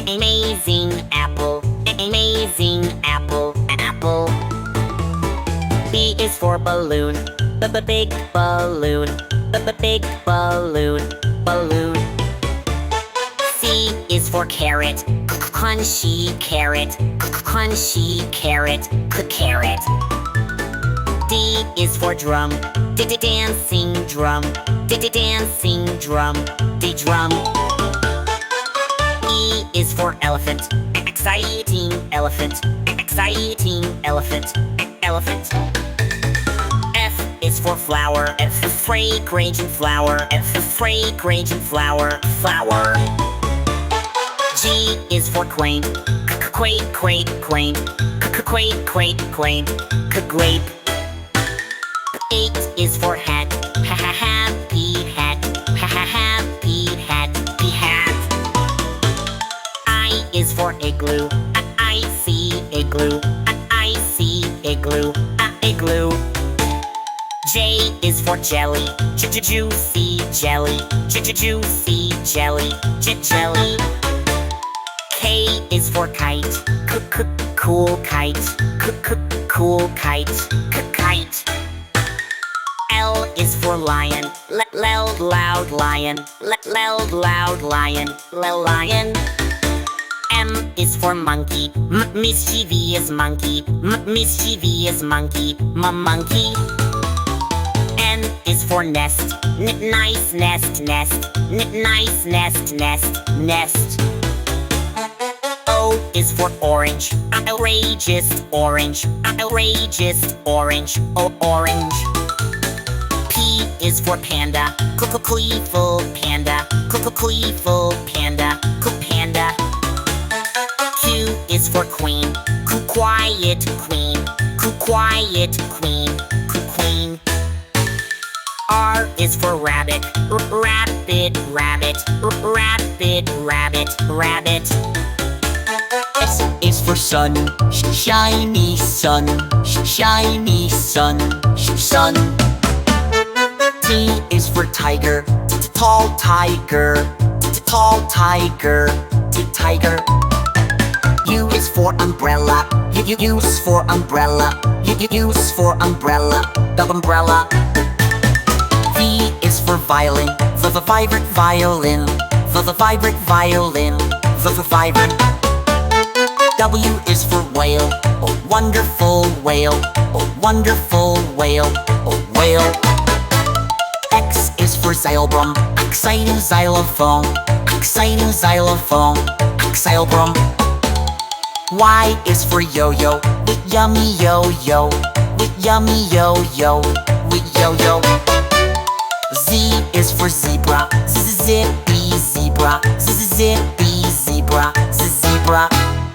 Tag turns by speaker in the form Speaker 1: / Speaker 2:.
Speaker 1: Amazing apple, amazing apple, apple. B is for balloon, big balloon, big balloon, balloon. C is for carrot, crunchy carrot, crunchy carrot, carrot. D is for drum, dancing drum, dancing drum, drum. E is for elephant, exciting elephant, exciting elephant, elephant. F is for flower, fragrant flower, fragrant flower, flower. G is for quaint, quaint, quaint, quaint, quaint, quaint, quaint, grape. H is for hat, happy hat, happy hat, hat. I is for igloo, I see igloo, I see igloo, igloo. J is for jelly, juicy jelly, juicy jelly, jelly. K is for kite, cool kite, cool kite, kite. L is for lion, loud lion, loud lion, lion. M is for monkey, mischievous monkey, mischievous monkey, monkey. N is for nest, nice nest, nest, nice nest, nest, nest. O is for orange, outrageous orange, outrageous orange, orange. P is for panda, gleeful panda, gleeful panda, panda. Q is for queen, quiet queen, quiet queen, queen. R is for rabbit, rapid rabbit, rapid rabbit, rabbit.
Speaker 2: S is for sun, shiny sun, shiny sun, sun. T is for tiger, tall tiger, tall tiger, tiger. U is for umbrella, use for umbrella, use for umbrella, the umbrella. V is for violin, the vibrant violin, the vibrant violin, the vibrant. W is for whale, a wonderful whale, a wonderful whale, a whale. X is for xylebrum, exciting xylophone, exciting xylophone, xylebrum. Y is for yo-yo, with yummy yo-yo, with yummy yo-yo, with yo-yo. Z is for zebra, zippy zebra, zippy zebra, zebra.